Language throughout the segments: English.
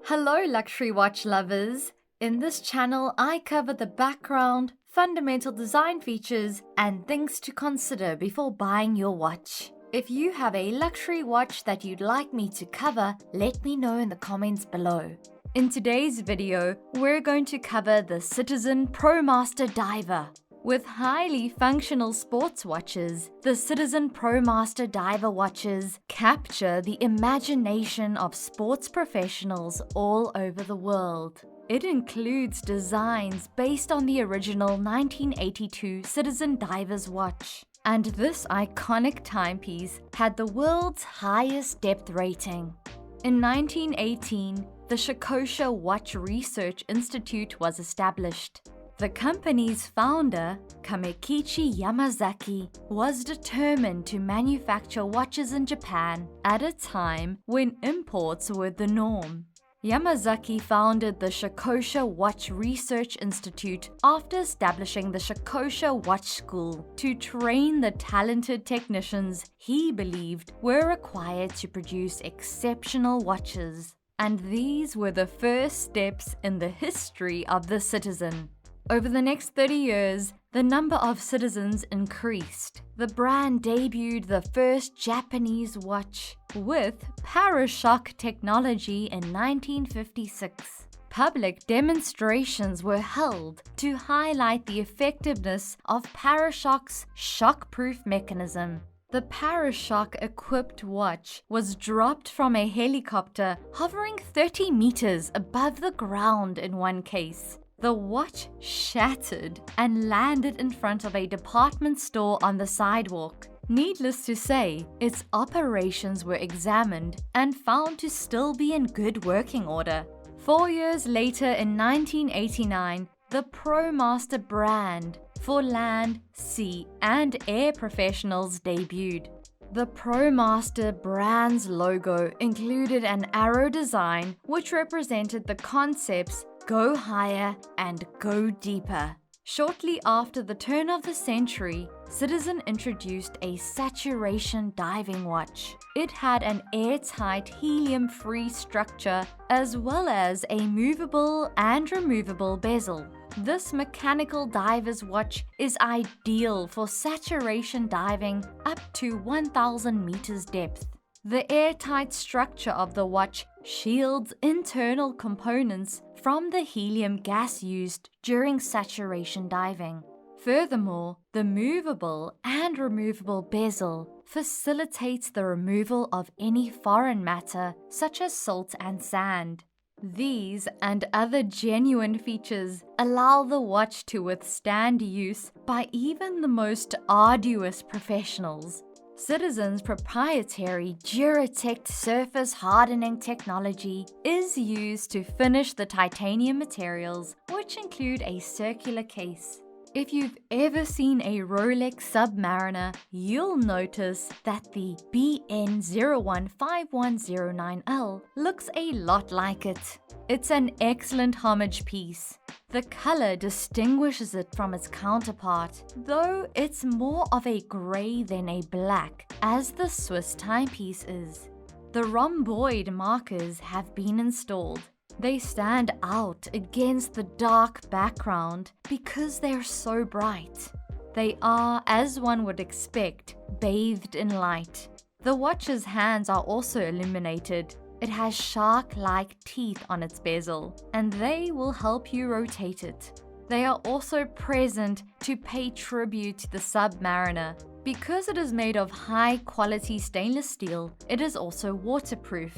Hello luxury watch lovers! In this channel, I cover the background, fundamental design features, and things to consider before buying your watch. If you have a luxury watch that you'd like me to cover, let me know in the comments below. In today's video, we're going to cover the Citizen Promaster Diver. With highly functional sports watches, the Citizen Promaster Diver watches capture the imagination of sports professionals all over the world. It includes designs based on the original 1982 Citizen Diver's watch. And this iconic timepiece had the world's highest depth rating. In 1918, the Shikosha Watch Research Institute was established. The company's founder, Kamekichi Yamazaki, was determined to manufacture watches in Japan at a time when imports were the norm. Yamazaki founded the Shikosha Watch Research Institute after establishing the Shikosha Watch School to train the talented technicians he believed were required to produce exceptional watches. And these were the first steps in the history of the Citizen. Over the next 30 years, the number of Citizens increased. The brand debuted the first Japanese watch with Parashock technology in 1956. Public demonstrations were held to highlight the effectiveness of Parashock's shockproof mechanism. The Parashock-equipped watch was dropped from a helicopter hovering 30 meters above the ground in one case. The watch shattered and landed in front of a department store on the sidewalk. Needless to say, its operations were examined and found to still be in good working order. 4 years later, in 1989, the Promaster brand for land, sea, and air professionals debuted. The Promaster brand's logo included an arrow design which represented the concepts "Go higher" and "Go deeper." Shortly after the turn of the century, Citizen introduced a saturation diving watch. It had an airtight helium-free structure as well as a movable and removable bezel. This mechanical diver's watch is ideal for saturation diving up to 1,000 meters depth. The airtight structure of the watch shields internal components from the helium gas used during saturation diving. Furthermore, the movable and removable bezel facilitates the removal of any foreign matter such as salt and sand. These and other genuine features allow the watch to withstand use by even the most arduous professionals. Citizen's proprietary Duratect surface hardening technology is used to finish the titanium materials, which include a circular case. If you've ever seen a Rolex Submariner, you'll notice that the BN015109L looks a lot like it. It's an excellent homage piece. The color distinguishes it from its counterpart, though it's more of a gray than a black, as the Swiss timepiece is. The rhomboid markers have been installed. They stand out against the dark background because they're so bright. They are, as one would expect, bathed in light. The watch's hands are also illuminated. It has shark-like teeth on its bezel, and they will help you rotate it. They are also present to pay tribute to the Submariner. Because it is made of high-quality stainless steel, it is also waterproof.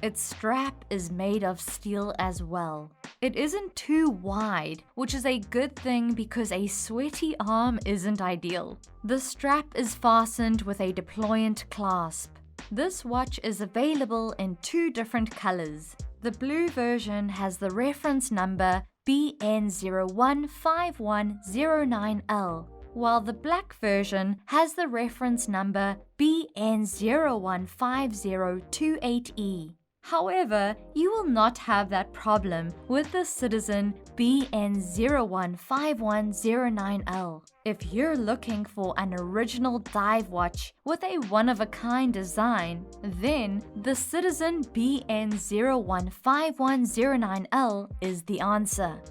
Its strap is made of steel as well. It isn't too wide, which is a good thing because a sweaty arm isn't ideal. The strap is fastened with a deployant clasp. This watch is available in 2 different colors. The blue version has the reference number BN015109L, while the black version has the reference number BN015028E. However, you will not have that problem with the Citizen BN015109L. If you're looking for an original dive watch with a one-of-a-kind design, then the Citizen BN015109L is the answer.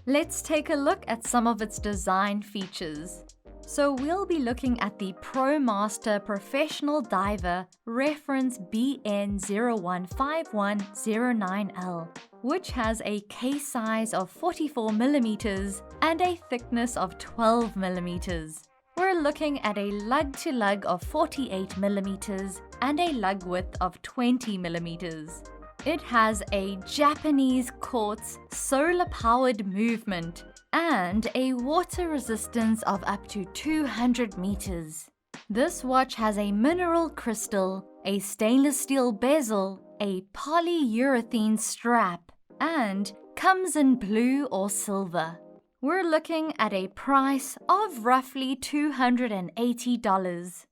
Let's take a look at some of its design features. So we'll be looking at the Promaster Professional Diver reference BN015109L, which has a case size of 44mm and a thickness of 12mm. We're looking at a lug-to-lug of 48mm and a lug width of 20mm. It has a Japanese quartz solar-powered movement and a water resistance of up to 200 meters. This watch has a mineral crystal, a stainless steel bezel, a polyurethane strap, and comes in blue or silver. We're looking at a price of roughly $280.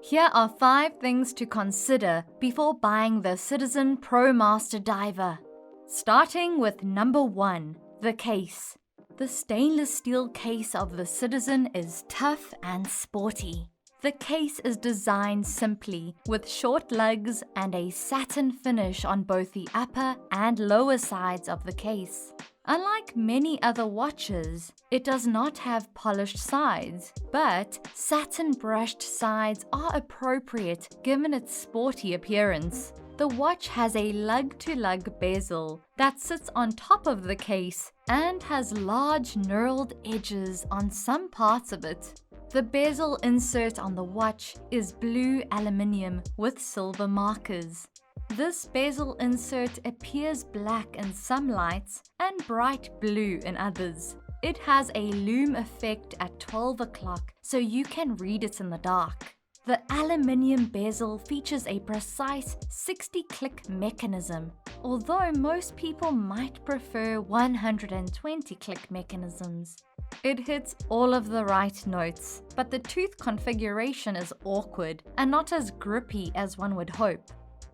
Here are 5 things to consider before buying the Citizen Promaster Diver. Starting with number 1, the case. The stainless steel case of the Citizen is tough and sporty. The case is designed simply with short lugs and a satin finish on both the upper and lower sides of the case. Unlike many other watches, it does not have polished sides, but satin brushed sides are appropriate given its sporty appearance. The watch has a lug-to-lug bezel that sits on top of the case and has large knurled edges on some parts of it. The bezel insert on the watch is blue aluminium with silver markers. This bezel insert appears black in some lights and bright blue in others. It has a lume effect at 12 o'clock, so you can read it in the dark. The aluminium bezel features a precise 60-click mechanism, although most people might prefer 120-click mechanisms. It hits all of the right notes, but the tooth configuration is awkward and not as grippy as one would hope.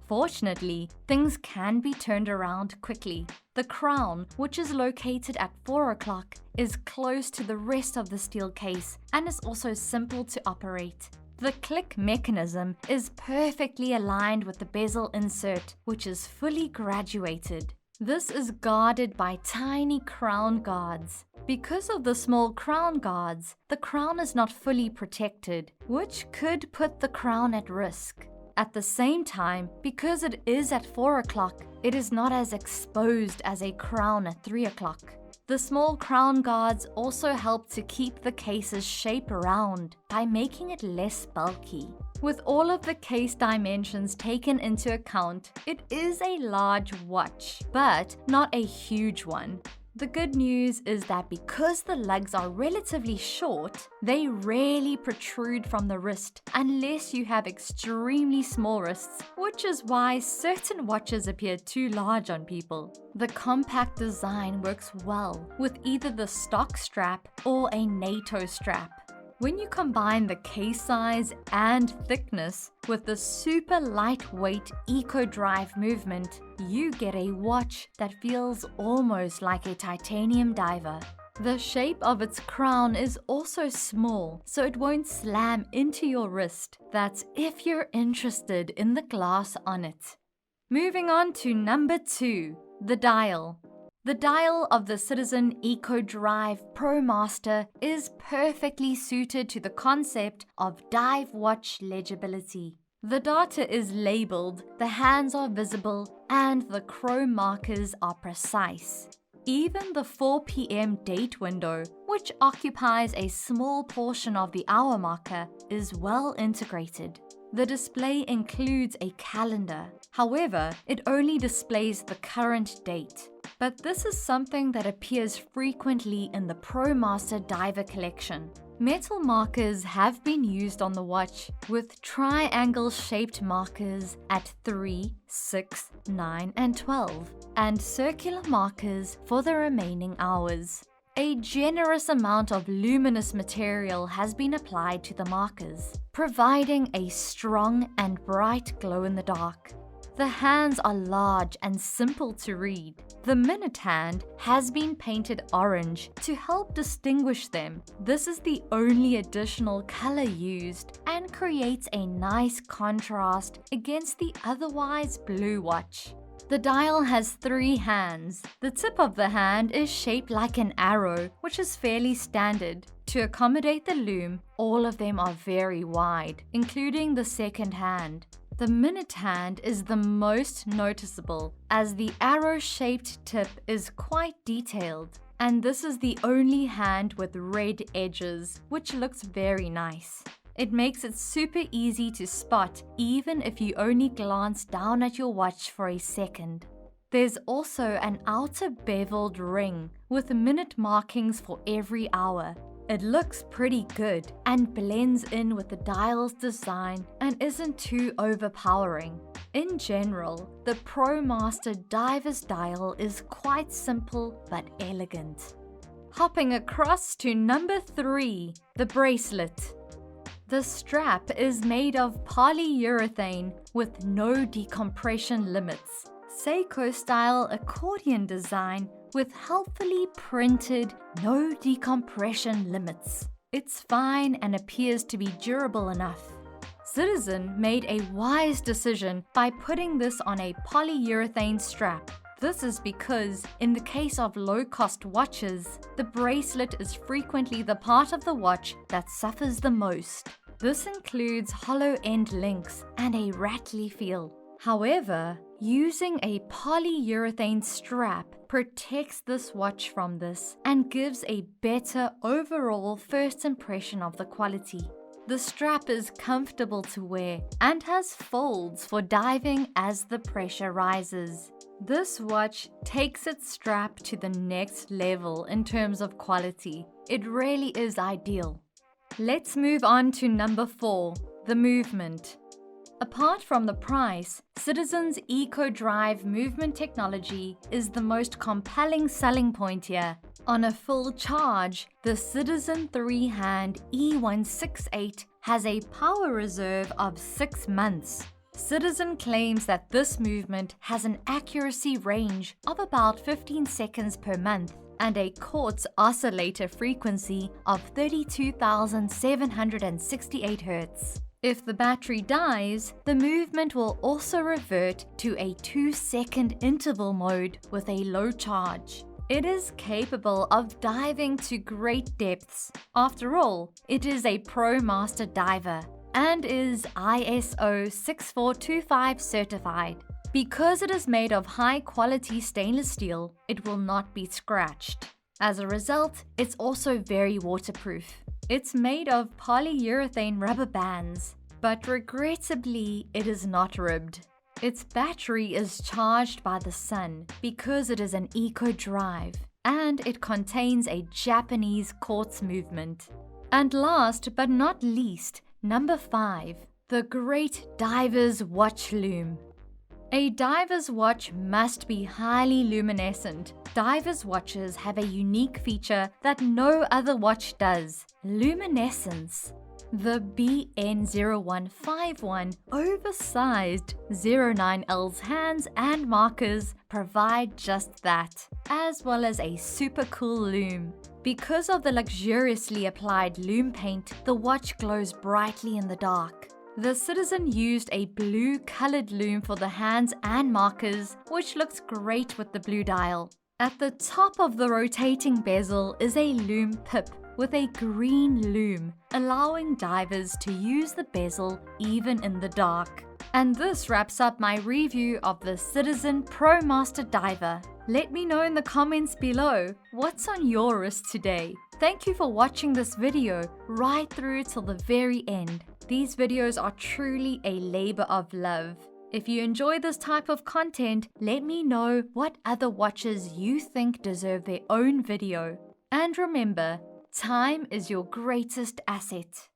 Fortunately, things can be turned around quickly. The crown, which is located at 4 o'clock, is close to the rest of the steel case and is also simple to operate. The click mechanism is perfectly aligned with the bezel insert, which is fully graduated. This is guarded by tiny crown guards. Because of the small crown guards, the crown is not fully protected, which could put the crown at risk. At the same time, because it is at 4 o'clock, it is not as exposed as a crown at 3 o'clock. The small crown guards also help to keep the case's shape round by making it less bulky. With all of the case dimensions taken into account, it is a large watch, but not a huge one. The good news is that because the lugs are relatively short, they rarely protrude from the wrist unless you have extremely small wrists, which is why certain watches appear too large on people. The compact design works well with either the stock strap or a NATO strap. When you combine the case size and thickness with the super lightweight eco-drive movement, you get a watch that feels almost like a titanium diver. The shape of its crown is also small, so it won't slam into your wrist. That's if you're interested in the glass on it. Moving on to number 2, the dial. The dial of the Citizen Eco-Drive Promaster is perfectly suited to the concept of dive watch legibility. The data is labeled, the hands are visible, and the chrome markers are precise. Even the 4 p.m. date window, which occupies a small portion of the hour marker, is well integrated. The display includes a calendar. However, it only displays the current date. But this is something that appears frequently in the Promaster Diver collection. Metal markers have been used on the watch, with triangle-shaped markers at 3, 6, 9, and 12, and circular markers for the remaining hours. A generous amount of luminous material has been applied to the markers, providing a strong and bright glow in the dark. The hands are large and simple to read. The minute hand has been painted orange to help distinguish them. This is the only additional color used and creates a nice contrast against the otherwise blue watch. The dial has 3 hands. The tip of the hand is shaped like an arrow, which is fairly standard. To accommodate the loom, all of them are very wide, including the second hand. The minute hand is the most noticeable, as the arrow-shaped tip is quite detailed. And this is the only hand with red edges, which looks very nice. It makes it super easy to spot even if you only glance down at your watch for a second. There's also an outer beveled ring with minute markings for every hour. It looks pretty good and blends in with the dial's design and isn't too overpowering. In general, the Promaster Diver's dial is quite simple but elegant. Hopping across to number 3, the bracelet. The strap is made of polyurethane with no decompression limits. Seiko-style accordion design with helpfully printed no decompression limits. It's fine and appears to be durable enough. Citizen made a wise decision by putting this on a polyurethane strap. This is because, in the case of low-cost watches, the bracelet is frequently the part of the watch that suffers the most. This includes hollow end links and a rattly feel. However, using a polyurethane strap protects this watch from this and gives a better overall first impression of the quality. The strap is comfortable to wear and has folds for diving as the pressure rises. This watch takes its strap to the next level in terms of quality. It really is ideal. Let's move on to number 4, the movement. Apart from the price, Citizen's EcoDrive movement technology is the most compelling selling point here. On a full charge, the Citizen 3-hand E168 has a power reserve of 6 months. Citizen claims that this movement has an accuracy range of about 15 seconds per month and a quartz oscillator frequency of 32,768 Hz. If the battery dies, the movement will also revert to a 2-second interval mode with a low charge. It is capable of diving to great depths. After all, it is a Promaster diver and is ISO 6425 certified. Because it is made of high-quality stainless steel, it will not be scratched. As a result, it's also very waterproof. It's made of polyurethane rubber bands, but regrettably, it is not ribbed. Its battery is charged by the sun because it is an eco-drive, and it contains a Japanese quartz movement. And last but not least, number 5, the Great Diver's Watch Loom. A diver's watch must be highly luminescent. Diver's watches have a unique feature that no other watch does: luminescence. The BN0151 oversized 09L's hands and markers provide just that, as well as a super cool loom. Because of the luxuriously applied loom paint, the watch glows brightly in the dark. The Citizen used a blue colored loom for the hands and markers, which looks great with the blue dial. At the top of the rotating bezel is a loom pip with a green loom, allowing divers to use the bezel even in the dark. And this wraps up my review of the Citizen Promaster Diver. Let me know in the comments below, what's on your wrist today? Thank you for watching this video right through till the very end. These videos are truly a labor of love. If you enjoy this type of content, let me know what other watches you think deserve their own video. And remember, time is your greatest asset.